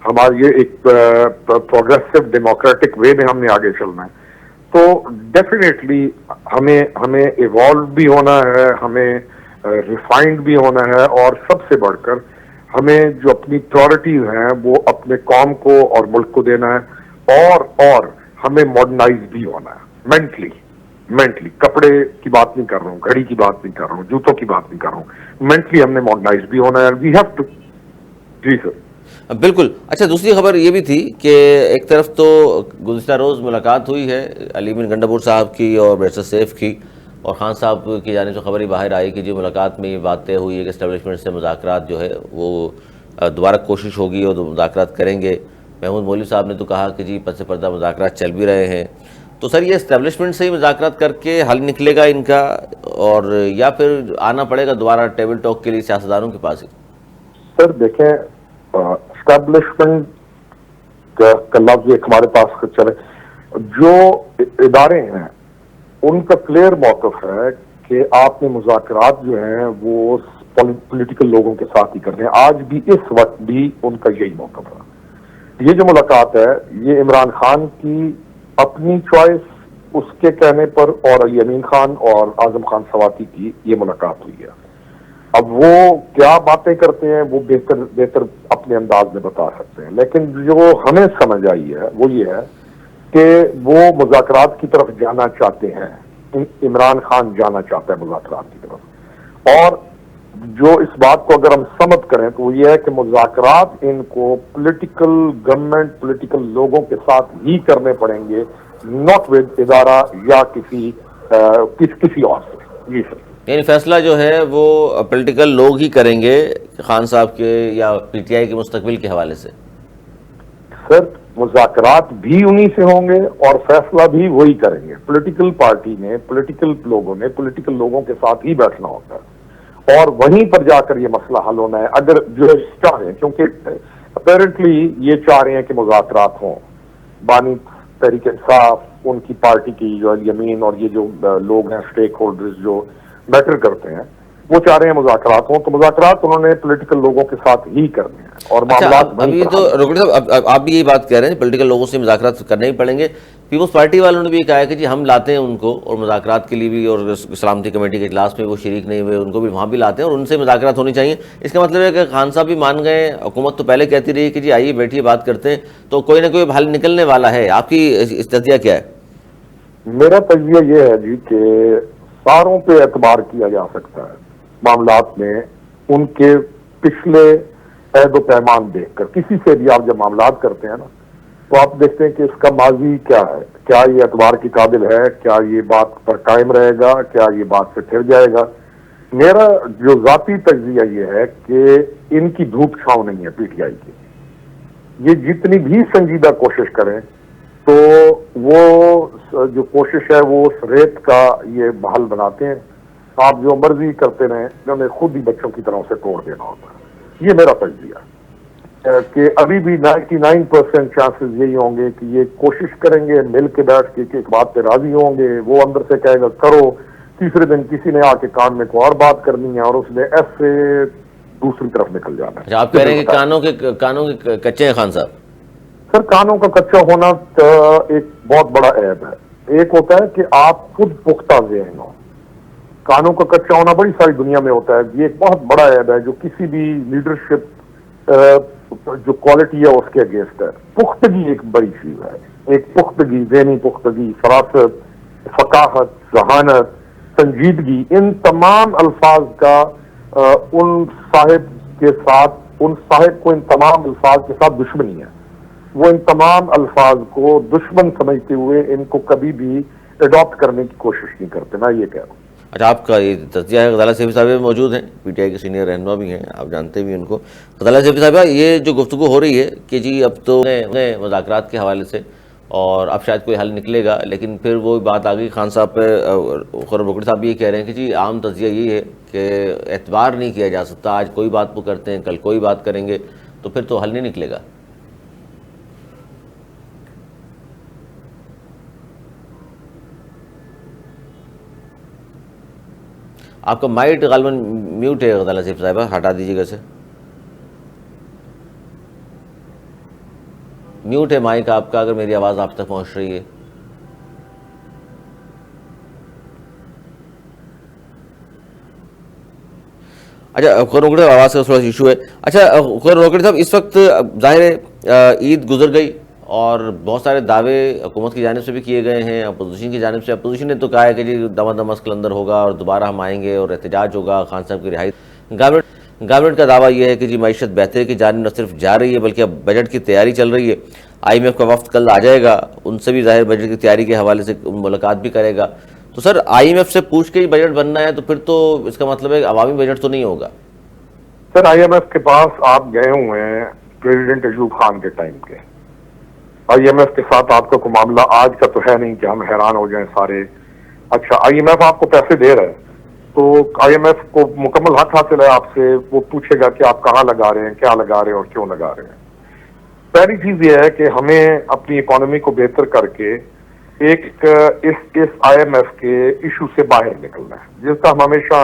ہمارا یہ ایک پروگریسو ڈیموکریٹک وے میں ہم نے آگے چلنا ہے. تو ڈیفینیٹلی ہمیں ایوالو بھی ہونا ہے، ہمیں ریفائنڈ بھی ہونا ہے، اور سب سے بڑھ کر ہمیں جو اپنی پرائورٹیز ہیں وہ اپنے قوم کو اور ملک کو دینا ہے. اور ہمیں ماڈرنائز بھی ہونا ہے مینٹلی. کپڑے کی بات نہیں کر رہا ہوں، گھڑی کی بات نہیں کر رہا ہوں، جوتوں کی بات نہیں کر رہا ہوں. مینٹلی ہم نے ماڈرنائز بھی ہونا ہے. We have to. جی سر بالکل. اچھا، دوسری خبر یہ بھی تھی کہ ایک طرف تو گزشتہ روز ملاقات ہوئی ہے علی امین گنڈاپور صاحب کی اور بیرسٹر سیف کی، اور خان صاحب کی جانب سے خبر ہی باہر آئی کہ جو ملاقات میں یہ بات طے ہوئی ہے کہ اسٹیبلشمنٹ سے مذاکرات جو ہے وہ دوبارہ کوشش ہوگی اور مذاکرات کریں گے. محمود مولوی صاحب نے تو کہا کہ جی پس پردہ مذاکرات چل بھی رہے ہیں. تو سر یہ اسٹیبلشمنٹ سے ہی مذاکرات کر کے حل نکلے گا ان کا، اور یا پھر آنا پڑے گا دوبارہ ٹیبل ٹاک کے لیے سیاستدانوں کے پاس ہی؟ سر دیکھیں، اسٹیبلشمنٹ کا لفظ ایک ہمارے پاس چلے، جو ادارے ہیں ان کا کلیئر موقف ہے کہ آپ نے مذاکرات جو ہیں وہ پولیٹیکل لوگوں کے ساتھ ہی کرنے ہیں. آج بھی اس وقت بھی ان کا یہی موقف ہے. یہ جو ملاقات ہے یہ عمران خان کی اپنی چوائس، اس کے کہنے پر، اور علی امین خان اور اعظم خان سواتی کی یہ ملاقات ہوئی ہے. اب وہ کیا باتیں کرتے ہیں وہ بہتر اپنے انداز میں بتا سکتے ہیں، لیکن جو ہمیں سمجھ آئی ہے وہ یہ ہے کہ وہ مذاکرات کی طرف جانا چاہتے ہیں. عمران خان جانا چاہتا ہے مذاکرات کی طرف. اور جو اس بات کو اگر ہم سمجھ کریں تو وہ یہ ہے کہ مذاکرات ان کو پولیٹیکل گورنمنٹ، پولیٹیکل لوگوں کے ساتھ ہی کرنے پڑیں گے، ناٹ ود ادارہ یا کسی اور سے. جی سر. یعنی فیصلہ جو ہے وہ پولیٹیکل لوگ ہی کریں گے خان صاحب کے یا پی ٹی آئی کے مستقبل کے حوالے سے؟ سر مذاکرات بھی انہی سے ہوں گے اور فیصلہ بھی وہی کریں گے. پولیٹیکل پارٹی نے، پولیٹیکل لوگوں نے پولیٹیکل لوگوں کے ساتھ ہی بیٹھنا ہوتا ہے، اور وہیں پر جا کر یہ مسئلہ حل ہونا ہے. اگر جو چاہیں، کیونکہ اپیرنٹلی یہ چاہ رہے ہیں کہ مذاکرات ہوں، بانی تحریک انصاف، ان کی پارٹی کی جو یمین اور یہ جو لوگ ہیں اسٹیک ہولڈرز جو میٹر کرتے ہیں وہ چاہ رہے ہیں مذاکرات ہوں، تو مذاکرات انہوں نے پولیٹیکل لوگوں کے ساتھ ہی کرنے ہیں اور معاملات ابھی تو روکڑی صاحب آپ بھی یہی بات کہہ رہے ہیں پولیٹیکل لوگوں سے مذاکرات کرنے ہی پڑیں گے. پیپلز پارٹی والوں نے بھی کہا ہے کہ جی ہم لاتے ہیں ان کو اور مذاکرات کے لیے بھی، اور سلامتی کمیٹی کے اجلاس میں وہ شریک نہیں ہوئے ان کو بھی وہاں بھی لاتے ہیں اور ان سے مذاکرات ہونی چاہیے. اس کا مطلب ہے کہ خان صاحب بھی مان گئے، حکومت تو پہلے کہتی رہی کہ جی آئیے بیٹھیے بات کرتے ہیں، تو کوئی نہ کوئی حل نکلنے والا ہے. آپ کی تجزیہ کیا ہے؟ میرا تجزیہ یہ ہے جی کہ ساروں پہ اعتبار کیا جا سکتا ہے معاملات میں ان کے پچھلے عہد و پیمان دیکھ کر. کسی سے بھی آپ جب معاملات کرتے ہیں نا تو آپ دیکھتے ہیں کہ اس کا ماضی کیا ہے، کیا یہ اعتبار کی قابل ہے، کیا یہ بات پر قائم رہے گا، کیا یہ بات سے پھر جائے گا. میرا جو ذاتی تجزیہ یہ ہے کہ ان کی دھوپ چھاؤں نہیں ہے پی ٹی آئی کی. یہ جتنی بھی سنجیدہ کوشش کریں تو وہ جو کوشش ہے وہ اس ریت کا یہ بحال بناتے ہیں. آپ جو مرضی کرتے رہیں انہوں نے خود ہی بچوں کی طرح سے توڑ دینا ہوتا ہے. یہ میرا تجزیہ کہ ابھی بھی 99% چانسز یہی ہوں گے کہ یہ کوشش کریں گے مل کے بیٹھ کے کہ ایک بات پہ راضی ہوں گے. وہ اندر سے کہے گا کرو، تیسرے دن کسی نے آ کے کان میں کوئی اور بات کرنی ہے اور اس نے ایسے دوسری طرف نکل جانا ہے. آپ کہہ رہے ہیں کہ کانوں کے کچے ہیں خان صاحب؟ سر کانوں کا کچا ہونا ایک بہت بڑا عیب ہے. ایک ہوتا ہے کہ آپ خود پختہ ذہن ہو، کانوں کا کچا ہونا بڑی ساری دنیا میں ہوتا ہے. یہ ایک بہت بڑا عیب ہے جو کسی بھی لیڈرشپ جو کوالٹی ہے اس کے اگینسٹ ہے. پختگی ایک بڑی چیز ہے، ایک پختگی، ذہنی پختگی، فراست، فقاہت، ذہانت، سنجیدگی. ان تمام الفاظ کا ان صاحب کے ساتھ، ان صاحب کو ان تمام الفاظ کے ساتھ دشمنی ہے. وہ ان تمام الفاظ کو دشمن سمجھتے ہوئے ان کو کبھی بھی اڈاپٹ کرنے کی کوشش نہیں کرتے. میں یہ کہہ رہا ہوں. اچھا، آپ کا یہ تجزیہ ہے. غزالہ سیفی صاحب موجود ہیں، پی ٹی آئی کے سینئر رہنما بھی ہیں، آپ جانتے بھی ان کو. غزالہ سیفی صاحبہ، یہ جو گفتگو ہو رہی ہے کہ جی اب تو مذاکرات کے حوالے سے اور اب شاید کوئی حل نکلے گا، لیکن پھر وہ بات آ گئی خان صاحب پہ. خورم روکڑی صاحب بھی یہ کہہ رہے ہیں کہ جی عام تجزیہ یہی ہے کہ اعتبار نہیں کیا جا سکتا. آج کوئی بات وہ کرتے ہیں، کل کوئی بات کریں گے، تو پھر تو حل نہیں نکلے گا. آپ کا مائٹ غالباً میوٹ ہے غزالہ سیفی صاحبہ، ہٹا دیجیے گا اسے. میوٹ ہے مائک آپ کا، اگر میری آواز آپ تک پہنچ رہی ہے. اچھا خورم روکڑی صاحب، آواز کا تھوڑا سا ایشو ہے. اچھا خورم روکڑی صاحب، اس وقت ظاہر ہے عید گزر گئی اور بہت سارے دعوے حکومت کی جانب سے بھی کیے گئے ہیں، اپوزیشن کی جانب سے. اپوزیشن نے تو کہا ہے کہ جی دم دمس قلندر ہوگا اور دوبارہ ہم آئیں گے اور احتجاج ہوگا خان صاحب کی رہائی. گورنمنٹ کا دعویٰ یہ ہے کہ جی معیشت بہتری کی جانب نہ صرف جا رہی ہے بلکہ اب بجٹ کی تیاری چل رہی ہے. آئی ایم ایف کا وفد کل آ جائے گا، ان سے بھی ظاہر بجٹ کی تیاری کے حوالے سے ملاقات بھی کرے گا. تو سر آئی ایم ایف سے پوچھ کے ہی بجٹ بننا ہے تو پھر تو اس کا مطلب ہے عوامی بجٹ تو نہیں ہوگا. سر آئی ایم ایف کے پاس آپ گئے ہوئے ہیں پریزیڈنٹ ایوب خان کے ٹائم کے. آئی ایم ایف کے ساتھ آپ کا کوئی معاملہ آج کا تو ہے نہیں کہ ہم حیران ہو جائیں سارے. اچھا آئی ایم ایف آپ کو پیسے دے رہے ہیں تو آئی ایم ایف کو مکمل حق حاصل ہے آپ سے، وہ پوچھے گا کہ آپ کہاں لگا رہے ہیں، کیا لگا رہے ہیں اور کیوں لگا رہے ہیں. پہلی چیز یہ ہے کہ ہمیں اپنی اکانومی کو بہتر کر کے ایک اس آئی ایم ایف کے ایشو سے باہر نکلنا ہے، جس کا ہم ہمیشہ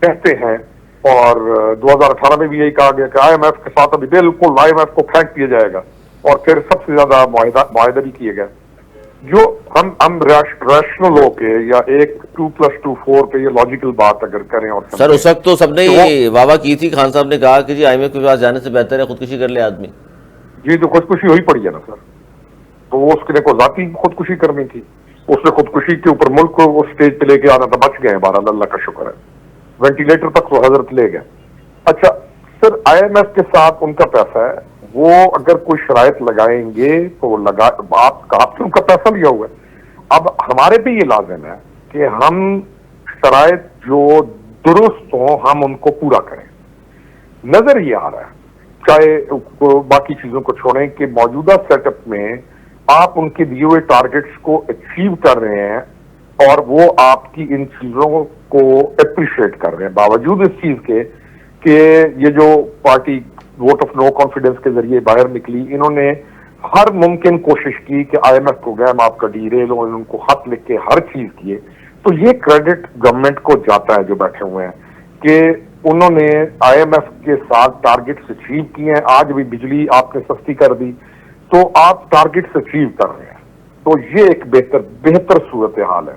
کہتے ہیں. اور 2018 میں بھی یہی کہا گیا کہ آئی ایم ایف کے ساتھ ابھی بالکل آئی ایم ایف کو پھینک دیا جائے گا، اور پھر سب سے زیادہ معاہدہ بھی کیے گئے. جو ہم ریشنل ہو کے یا ایک 2+2=4 پہ یہ لاجیکل بات اگر کریں اور سر اس وقت تو سب نے یہ واہ واہ کی تھی، خان صاحب نے کہا کہ جی آئی ایم ایف کے پاس جانے سے بہتر ہے خودکشی کر لے آدمی. جی تو خودکشی ہوئی پڑی ہے نا سر. تو وہ اس کے کو ذاتی خودکشی کرنی تھی، اس نے خودکشی کے اوپر ملک کو وہ اسٹیج پہ لے کے آنا تھا. بچ گئے بہرحال، اللہ کا شکر ہے. وینٹیلیٹر تک وہ حضرت لے گئے. اچھا سر آئی ایم ایف کے ساتھ ان کا پیسہ ہے، وہ اگر کوئی شرائط لگائیں گے تو وہ آپ سے ان کا پیسہ لیا ہوا ہے. اب ہمارے پہ یہ لازم ہے کہ ہم شرائط جو درست ہوں ہم ان کو پورا کریں. نظر یہ آ رہا ہے، چاہے باقی چیزوں کو چھوڑیں، کہ موجودہ سیٹ اپ میں آپ ان کے دیے ہوئے ٹارگٹس کو اچیو کر رہے ہیں اور وہ آپ کی ان چیزوں کو اپریشیٹ کر رہے ہیں، باوجود اس چیز کے کہ یہ جو party vote of no confidence کے ذریعے باہر نکلی، انہوں نے ہر ممکن کوشش کی کہ آئی ایم ایف پروگرام آپ کا ڈیریل ہو, ان کو خط لکھ کے ہر چیز کیے. تو یہ کریڈٹ گورنمنٹ کو جاتا ہے جو بیٹھے ہوئے ہیں کہ انہوں نے آئی ایم ایف کے ساتھ ٹارگیٹس اچیو کیے ہیں. آج بھی بجلی آپ نے سستی کر دی تو آپ ٹارگیٹس اچیو کر رہے ہیں, تو یہ ایک بہتر صورتحال ہے.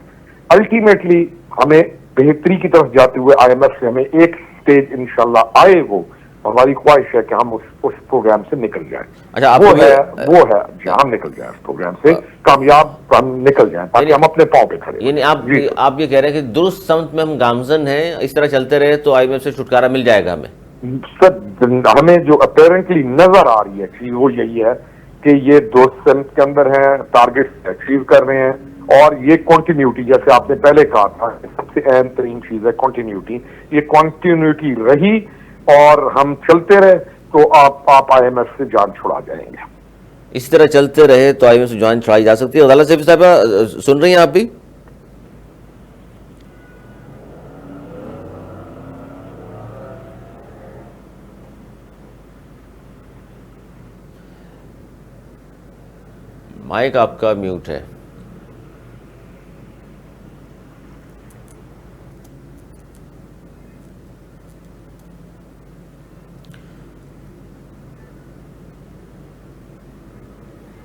الٹیمیٹلی ہمیں بہتری کی طرف جاتے ہوئے آئی ایم ایف سے ہمیں ایک سٹیج انشاءاللہ آئے, وہ ہماری خواہش ہے کہ ہم اس پروگرام سے نکل جائیں. اچھا, وہ ہے جی, ہم نکل جائیں اس پروگرام سے, کامیاب ہم نکل جائیں تاکہ ہم اپنے پاؤں پہ کھڑے. یعنی آپ یہ کہہ رہے ہیں کہ درست سمت میں ہم گامزن ہیں, اس طرح چلتے رہے تو آئی ایم ایف سے چھٹکارا مل جائے گا ہمیں. سر ہمیں جو اپیرنٹلی نظر آ رہی ہے چیز وہ یہی ہے کہ یہ درست سمت کے اندر ہیں, ٹارگیٹ اچیو کر رہے ہیں, اور یہ کنٹینیوٹی جیسے آپ نے پہلے کہا تھا سب سے اہم ترین چیز ہے کنٹینیوٹی. یہ کنٹینیوٹی رہی اور ہم چلتے رہے تو آپ آئی ایم ایف سے جان چھڑا جائیں گے. اسی طرح چلتے رہے تو آئی ایم ایف سے جان چھڑائی جا سکتی ہے. عدالت سیفی صاحبہ سن رہی ہیں آپ بھی؟ مائک آپ کا میوٹ ہے.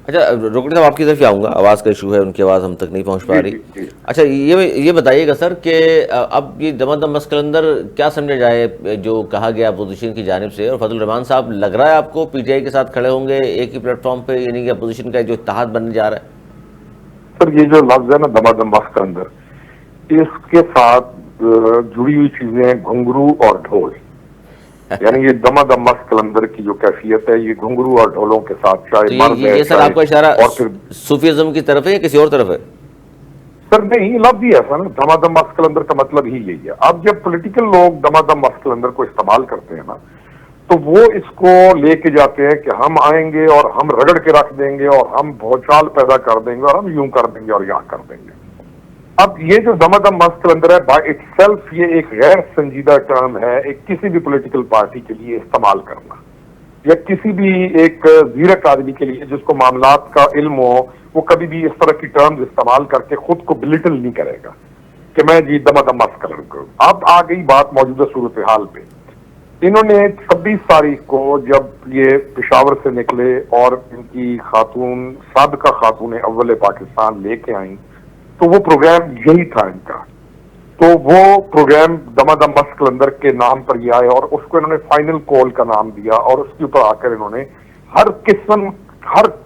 اچھا روکڑی صاحب آپ کی طرف ہی آؤں گا, آواز کا ایشو ہے, ان کی آواز ہم تک نہیں پہنچ پا رہی. اچھا یہ بتائیے گا سر کہ اب یہ دمادم مس قلندر کیا سمجھا جائے جو کہا گیا اپوزیشن کی جانب سے, اور فضل الرحمان صاحب لگ رہا ہے آپ کو پی ٹی آئی کے ساتھ کھڑے ہوں گے ایک ہی پلیٹ فارم پہ, یعنی کہ اپوزیشن کا جو اتحاد بننے جا رہا ہے؟ سر یہ جو لفظ ہے نا دمادم مس قلندر, اس کے ساتھ جڑی ہوئی چیزیں ہیں گھنگرو اور ڈھول. یعنی یہ دمادم مس قلندر کی جو کیفیت ہے یہ گھنگرو اور ڈھولوں کے ساتھ, چاہے مرد ہے, یہ سر آپ کا اشارہ اور پھر صوفیزم کی طرف ہے یا کسی اور طرف ہے؟ سر نہیں, یہ لفظ ہی ایسا نا, دمادم مس قلندر کا مطلب ہی یہی ہے. اب جب پولیٹیکل لوگ دمادم مس قلندر کو استعمال کرتے ہیں نا تو وہ اس کو لے کے جاتے ہیں کہ ہم آئیں گے اور ہم رگڑ کے رکھ دیں گے اور ہم بھوچال پیدا کر دیں گے اور ہم یوں کر دیں گے اور یہاں کر دیں گے. اب یہ جو دمادم مس قلندر ہے بائی اٹ سیلف یہ ایک غیر سنجیدہ ٹرم ہے ایک کسی بھی پولیٹیکل پارٹی کے لیے استعمال کرنا, یا کسی بھی ایک زیرک آدمی کے لیے جس کو معاملات کا علم ہو, وہ کبھی بھی اس طرح کی ٹرمز استعمال کر کے خود کو بلٹل نہیں کرے گا کہ میں جی دمادم مس قلندر کروں. اب آ گئی بات موجودہ صورتحال پہ. انہوں نے 26 تاریخ کو جب یہ پشاور سے نکلے اور ان کی خاتون سابقہ خاتون اول پاکستان لے کے آئیں تو وہ پروگرام یہی تھا ان کا. تو وہ پروگرام دمادم مس قلندر کے نام پر یہ آیا اور اس کو انہوں نے فائنل کال کا نام دیا, اور اس کے اوپر آ کر انہوں نے ہر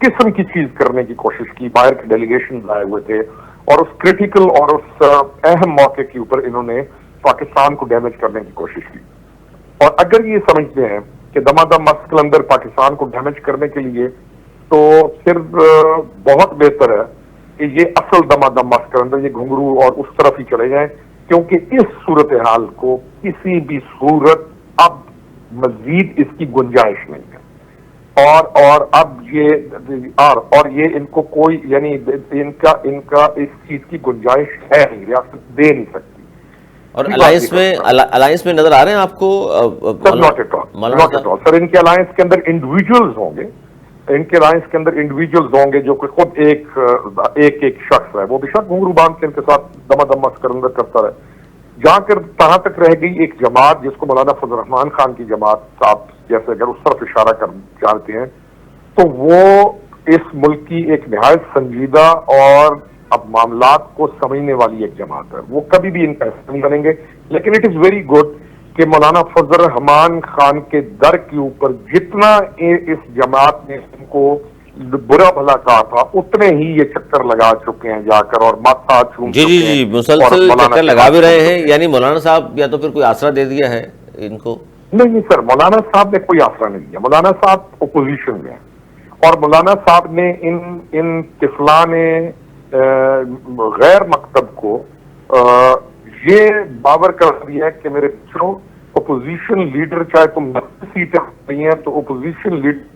قسم کی چیز کرنے کی کوشش کی. باہر کے ڈیلیگیشن آئے ہوئے تھے اور اس کریٹیکل اور اس اہم موقع کے اوپر انہوں نے پاکستان کو ڈیمیج کرنے کی کوشش کی. اور اگر یہ سمجھتے ہیں کہ دمادم مس قلندر پاکستان کو ڈیمیج کرنے کے لیے, تو پھر بہت بہتر ہے کہ یہ اصل دمادم مس قلندر یہ گھنگرو اور اس طرف ہی چلے جائیں, کیونکہ اس صورتحال کو کسی بھی صورت اب مزید اس کی گنجائش نہیں ہے. اور اب یہ ان کو کوئی یعنی ان کا اس چیز کی گنجائش ہے نہیں, ریاست دے نہیں سکتی. اور الائنس میں نظر آ رہے ہیں آپ کو؟ ناٹ ایٹ آل سر. ان کے الائنس کے اندر انڈیویجولز ہوں گے, ان کے الائنس کے اندر انڈیویجولز ہوں گے جو کہ خود ایک شخص ہے, وہ بھی شخص گھنگرو باندھ کے ان کے ساتھ دمادم مس قلندر کرتا رہے. جہاں کر کہاں تک رہ گئی ایک جماعت جس کو مولانا فضل الرحمان خان کی جماعت آپ جیسے اگر اس طرف اشارہ کر جانتے ہیں, تو وہ اس ملک کی ایک نہایت سنجیدہ اور اب معاملات کو سمجھنے والی ایک جماعت ہے. وہ کبھی بھی ان کا حصہ نہیں بنیں گے. لیکن اٹ از ویری گڈ کہ مولانا فضل الرحمان خان کے در کے اوپر جتنا اس جماعت نے ان کو برا بھلا کہا تھا اتنے ہی یہ چکر لگا چکے ہیں جا کر اور ماتھا چوم چکے ہیں. جی مسلسل چکر لگا بھی رہے ہیں. یعنی مولانا صاحب یا تو پھر کوئی آسرا دے دیا ہے ان کو؟ نہیں سر, مولانا صاحب نے کوئی آسرا نہیں دیا. مولانا صاحب اپوزیشن میں ہیں اور مولانا صاحب نے ان طفلان غیر مکتب کو یہ باور کر دیا کہ میرے بچوں اپوزیشن لیڈر چاہے تم 90 سیٹیں نہیں ہیں تو اپوزیشن لیڈر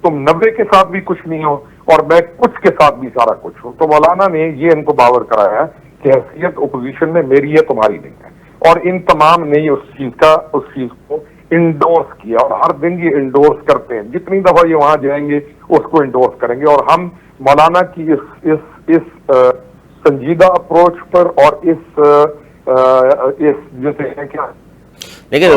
تم 90 کے ساتھ بھی کچھ نہیں ہو اور میں کچھ کے ساتھ بھی سارا کچھ ہوں. تو مولانا نے یہ ان کو باور کرایا ہے کہ حیثیت اپوزیشن میں میری ہے تمہاری نہیں ہے, اور ان تمام نے اس چیز کو انڈورس کیا اور ہر دن یہ انڈورس کرتے ہیں. جتنی دفعہ یہ وہاں جائیں گے اس کو انڈورس کریں گے. اور ہم مولانا کی اس سنجیدہ اپروچ پر اور اس جیسے ہے کیا لیکن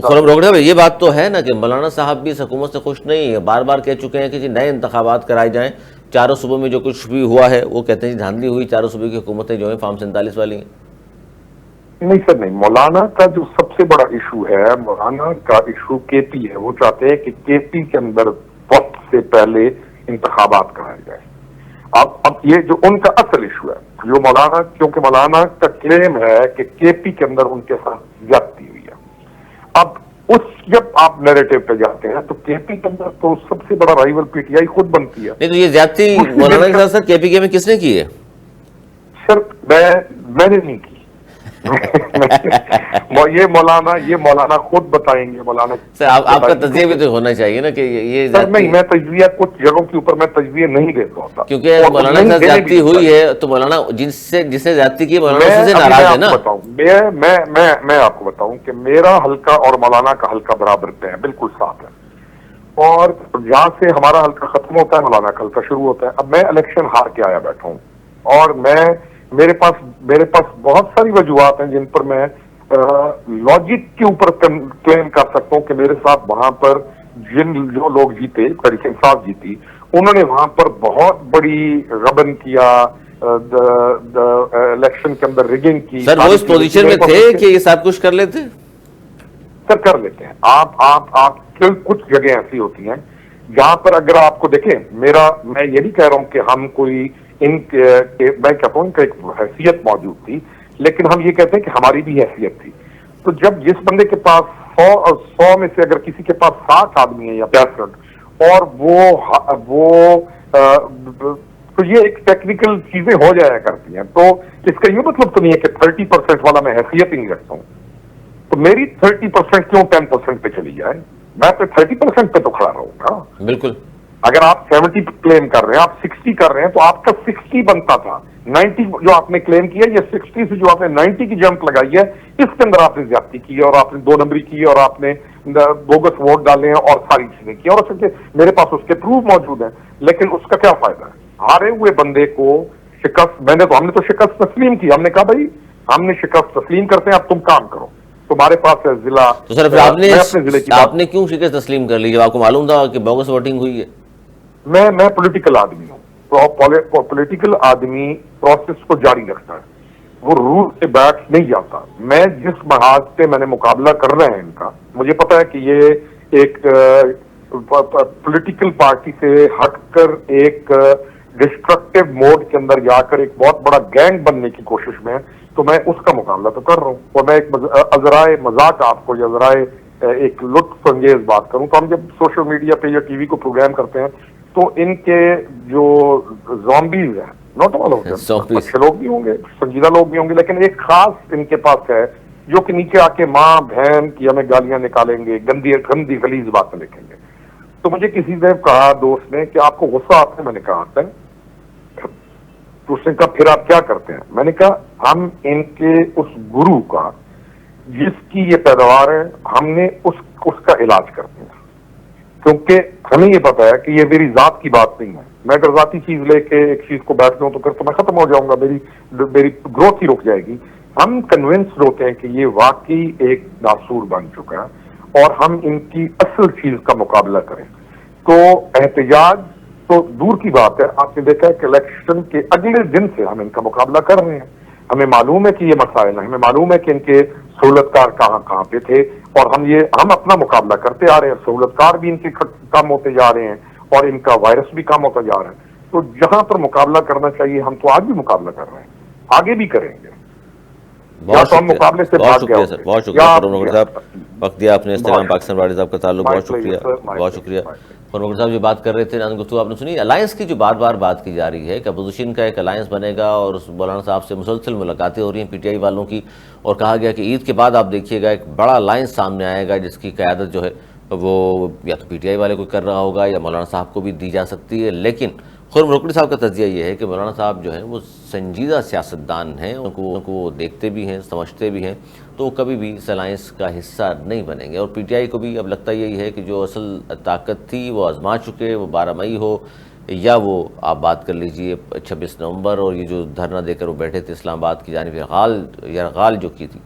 خرم روکڑے بھائی یہ بات تو ہے نا کہ مولانا صاحب بھی اس حکومت سے خوش نہیں ہے. بار بار کہہ چکے ہیں کہ جی نئے انتخابات کرائے جائیں. چاروں صوبوں میں جو کچھ بھی ہوا ہے وہ کہتے ہیں دھاندلی ہوئی. چاروں صوبے کی حکومتیں جو ہیں فارم 47 والی ہیں. نہیں سر نہیں, مولانا کا جو سب سے بڑا ایشو ہے, مولانا کا ایشو کے پی ہے. وہ چاہتے ہیں کہ کے پی کے اندر وقت سے پہلے انتخابات کرائے جائیں. اب یہ جو ان کا اصل ایشو ہے جو مولانا, کیونکہ مولانا کا کلیم ہے کہ کے پی کے اندر ان کے ساتھ زیادتی ہوئی ہے. اب جب آپ نیریٹو پہ جاتے ہیں تو کے پی کے اندر تو سب سے بڑا رائیول پی ٹی آئی خود بنتی ہے. نہیں تو یہ زیادتی مولانا کے ساتھ سر کے پی کے میں کس نے کی ہے؟ سر میں نے نہیں کی. یہ مولانا خود بتائیں گے. مولانا سر آپ کا تجزیہ بھی تو ہونا چاہیے نا کہ یہ نہیں, میں تجزیہ کچھ جگہوں کے اوپر میں تجزیہ نہیں دیتا ہوتا کیونکہ مولانا کے ساتھ زیادتی ہوئی ہے تو مولانا جسے زیادتی کی مولانا اس سے ناراض ہے نا. میں آپ کو بتاؤں کہ میرا حلقہ اور مولانا کا حلقہ برابر پہ ہے, بالکل صاف ہے. اور جہاں سے ہمارا حلقہ ختم ہوتا ہے مولانا کا حلقہ شروع ہوتا ہے. اب میں الیکشن ہار کے آیا بیٹھا ہوں اور میرے پاس بہت ساری وجوہات ہیں جن پر میں لاجک کے اوپر کلیم کر سکتا ہوں کہ میرے ساتھ وہاں پر جو لوگ جیتے, تحریک انصاف جیتی, انہوں نے وہاں پر بہت بڑی غبن کیا, الیکشن کے اندر ریگنگ کی. سر وہ اس پوزیشن میں تھے کہ یہ سب کچھ کر لیتے؟ سر کر لیتے ہیں. آپ کچھ جگہیں ایسی ہوتی ہیں جہاں پر اگر آپ کو دیکھیں, میں یہ نہیں کہہ رہا ہوں کہ ہم کوئی میں کہتا ہوں کہ ایک حیثیت موجود تھی, لیکن ہم یہ کہتے ہیں کہ ہماری بھی حیثیت تھی. تو جب جس بندے کے پاس 100 میں سے اگر کسی کے پاس 60 آدمی ہیں یا 65 اور وہ تو یہ ایک ٹیکنیکل چیزیں ہو جایا کرتی ہیں. تو اس کا یہ مطلب تو نہیں ہے کہ 30% والا میں حیثیت ہی نہیں رکھتا ہوں. تو میری 30% کیوں 10% پہ چلی جائے؟ میں تو 30% پہ تو کھڑا رہوں گا. بالکل. اگر آپ 70 کلیم کر رہے ہیں, آپ 60 کر رہے ہیں, تو آپ کا 60 بنتا تھا. 90 جو آپ نے کلیم کیا, یہ 60 سے جو آپ نے 90 کی جمپ لگائی ہے, اس کے اندر آپ نے زیادتی کی اور آپ نے 2 نمبری کی اور آپ نے بوگس ووٹ ڈالے ہیں اور ساری چیزیں کی. اور میرے پاس اس کے پروف موجود ہیں, لیکن اس کا کیا فائدہ ہے؟ ہارے ہوئے بندے کو شکست, ہم نے تو شکست تسلیم کی. ہم نے کہا بھائی ہم نے شکست تسلیم کرتے ہیں, اب تم کام کرو. تمہارے پاس ہے ضلع. تو سر آپ نے کیوں شکست تسلیم کر لی جب آپ کو معلوم تھا کہ بوگس ووٹنگ ہوئی ہے؟ میں پولیٹیکل آدمی ہوں. پولیٹیکل آدمی پروسیس کو جاری رکھتا ہے, وہ رول سے بیٹھ نہیں جاتا. میں جس محاذ سے میں نے مقابلہ کر رہے ہیں ان کا, مجھے پتا ہے کہ یہ ایک پولیٹیکل پارٹی سے ہٹ کر ایک ڈسٹرکٹیو موڈ کے اندر جا کر ایک بہت بڑا گینگ بننے کی کوشش میں, تو میں اس کا مقابلہ تو کر رہا ہوں. اور میں ایک ذرائع مذاق آپ کو یا ذرائع ایک لطف انگیز بات کروں تو ہم جب سوشل میڈیا پہ یا ٹی وی کو پروگرام کرتے ہیں تو ان کے جو زومبیز ہیں, ناٹ آل آف دیم, اچھے لوگ بھی ہوں گے, سنجیدہ لوگ بھی ہوں گے, لیکن ایک خاص ان کے پاس ہے جو کہ نیچے آ کے ماں بہن کی ہمیں گالیاں نکالیں گے, گندی غلیظ باتیں لکھیں گے. تو مجھے کسی نے کہا, دوست نے, کہ آپ کو غصہ آتا ہے؟ میں نے کہا آتا ہے. تو اس نے کہا پھر آپ کیا کرتے ہیں؟ میں نے کہا ہم ان کے اس گرو کا جس کی یہ پیداوار ہے, ہم نے اس کا علاج کرتے ہیں. کیونکہ ہمیں یہ پتا ہے کہ یہ میری ذات کی بات نہیں ہے. میں اگر ذاتی چیز لے کے ایک چیز کو بیٹھ جاؤں تو پھر تو میں ختم ہو جاؤں گا, میری گروتھ ہی رک جائے گی. ہم کنونسڈ ہوتے ہیں کہ یہ واقعی ایک ناسور بن چکا ہے اور ہم ان کی اصل چیز کا مقابلہ کریں. تو احتجاج تو دور کی بات ہے, آپ نے دیکھا ہے کہ الیکشن کے اگلے دن سے ہم ان کا مقابلہ کر رہے ہیں. ہمیں معلوم ہے کہ یہ مسائل ہیں, ہمیں معلوم ہے کہ ان کے سہولت کار کہاں پہ تھے, اور ہم اپنا مقابلہ کرتے آ رہے ہیں. سہولت کار بھی ان کے کم ہوتے جا رہے ہیں اور ان کا وائرس بھی کم ہوتا جا رہا ہے. تو جہاں پر مقابلہ کرنا چاہیے ہم تو آج بھی مقابلہ کر رہے ہیں, آگے بھی کریں گے. بہت شکریہ سر, بہت شکریہ صاحب, وقت دیا آپ نے. استعمال پاکستان پارٹی صاحب کا تعلق, بہت شکریہ, بہت شکریہ. فرمور صاحب جو بات کر رہے تھے, گفتگو آپ نے سنی. الائنس کی جو بار بات کی جا رہی ہے کہ اپوزیشن کا ایک الائنس بنے گا, اور مولانا صاحب سے مسلسل ملاقاتیں ہو رہی ہیں پی ٹی آئی والوں کی, اور کہا گیا کہ عید کے بعد آپ دیکھیے گا ایک بڑا الائنس سامنے آئے گا جس کی قیادت جو ہے وہ یا تو پی ٹی آئی والے کو کر رہا ہوگا یا مولانا صاحب کو بھی دی جا سکتی ہے. لیکن خرم روکڑی صاحب کا تجزیہ یہ ہے کہ مولانا صاحب جو ہیں وہ سنجیدہ سیاستدان ہیں، ان کو وہ دیکھتے بھی ہیں، سمجھتے بھی ہیں، تو وہ کبھی بھی اس الائنس کا حصہ نہیں بنیں گے۔ اور پی ٹی آئی کو بھی اب لگتا یہی ہے کہ جو اصل طاقت تھی وہ آزما چکے، وہ 12 مئی ہو یا وہ آپ بات کر لیجئے 26 نومبر، اور یہ جو دھرنا دے کر وہ بیٹھے تھے اسلام آباد کی جانب یرغال جو کی تھی،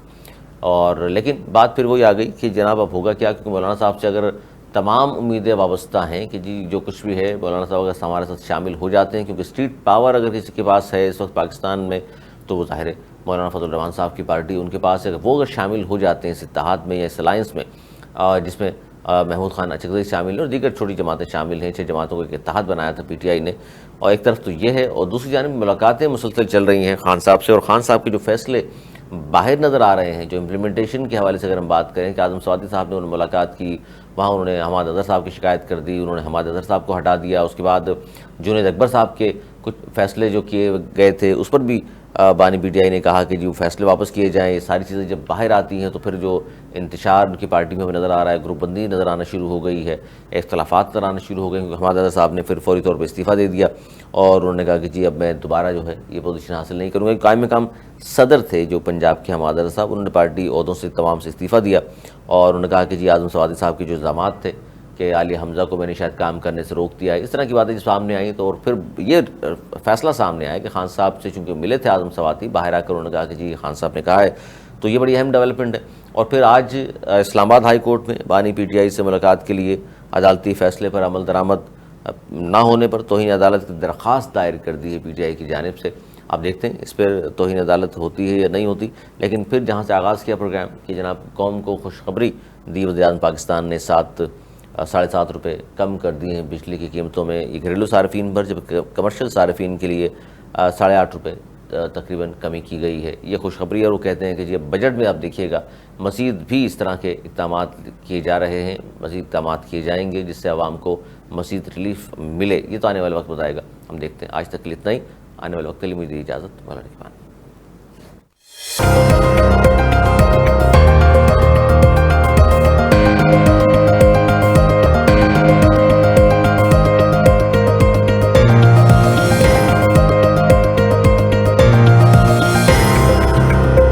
اور لیکن بات پھر وہی آ گئی کہ جناب اب ہوگا کیا، کیونکہ مولانا صاحب سے اگر تمام امیدیں وابستہ ہیں کہ جی جو کچھ بھی ہے مولانا صاحب اگر ہمارے ساتھ شامل ہو جاتے ہیں، کیونکہ اسٹریٹ پاور اگر کسی کے پاس ہے اس وقت پاکستان میں تو وہ ظاہر ہے مولانا فضل الرحمان صاحب کی پارٹی ان کے پاس ہے، وہ اگر شامل ہو جاتے ہیں اس اتحاد میں یا اس الائنس میں، جس میں محمود خان اچکزئی شامل ہیں اور دیگر چھوٹی جماعتیں شامل ہیں، 6 جماعتوں کا ایک اتحاد بنایا تھا پی ٹی آئی نے، اور ایک طرف تو یہ ہے، اور دوسری جانب ملاقاتیں مسلسل چل رہی ہیں خان صاحب سے، اور خان صاحب کے جو فیصلے باہر نظر آ رہے ہیں، جو امپلیمنٹیشن کے حوالے سے اگر ہم بات کریں کہ اعظم سوادی صاحب نے انہوں نے ملاقات کی، وہاں انہوں نے حماد اظہر صاحب کی شکایت کر دی، انہوں نے حماد اظہر صاحب کو ہٹا دیا، اس کے بعد جنید اکبر صاحب کے کچھ فیصلے جو کیے گئے تھے اس پر بھی بانی پی ٹی آئی نے کہا کہ جی وہ فیصلے واپس کیے جائیں۔ یہ ساری چیزیں جب باہر آتی ہیں تو پھر جو انتشار ان کی پارٹی میں ہمیں نظر آ رہا ہے، گروپ بندی نظر آنا شروع ہو گئی ہے، اختلافات نظر آنا شروع ہو گئے، کیونکہ حماد اظہر صاحب نے پھر فوری طور پہ استعفیٰ دے دیا اور انہوں نے کہا کہ جی اب میں دوبارہ جو ہے یہ پوزیشن حاصل نہیں کروں گا۔ قائم مقام صدر تھے جو پنجاب کے حماد اظہر صاحب، انہوں نے پارٹی عہدوں سے تمام سے استعفیٰ دیا، اور انہوں نے کہا کہ جی اعظم سوادی صاحب کے جو الزامات تھے کہ عالیہ حمزہ کو میں نے شاید کام کرنے سے روک دیا ہے، اس طرح کی باتیں جب سامنے آئیں تو اور پھر یہ فیصلہ سامنے آیا کہ خان صاحب سے چونکہ ملے تھے اعظم سوادی، باہر آ کر انہوں نے کہا کہ جی خان صاحب نے کہا ہے، تو یہ بڑی اہم ڈیولپمنٹ ہے۔ اور پھر آج اسلام آباد ہائی کورٹ میں بانی پی ٹی آئی سے ملاقات کے لیے عدالتی فیصلے پر عمل درآمد نہ ہونے پر توہین عدالت کی درخواست دائر کر دی ہے پی ٹی آئی کی جانب سے۔ آپ دیکھتے ہیں اس پر توہین عدالت ہوتی ہے یا نہیں ہوتی، لیکن پھر جہاں سے آغاز کیا پروگرام کہ جناب قوم کو خوشخبری دی وزیراعظم پاکستان نے 7.5 روپے کم کر دیے ہیں بجلی کی قیمتوں میں، یہ گھریلو صارفین پر، جب کمرشل صارفین کے لیے 8.5 روپے تقریباً کمی کی گئی ہے، یہ خوشخبری ہے۔ اور وہ کہتے ہیں کہ جی بجٹ میں آپ دیکھیے گا مزید بھی اس طرح کے اقدامات کیے جا رہے ہیں، مزید اقدامات کیے جائیں گے جس سے عوام کو مزید ریلیف ملے، یہ تو آنے والے وقت بتائے گا، ہم دیکھتے ہیں۔ آج تک کے لیے اتنا ہی، آنے والے وقت کے لیے مجھے اجازت، مولانا کے پاس۔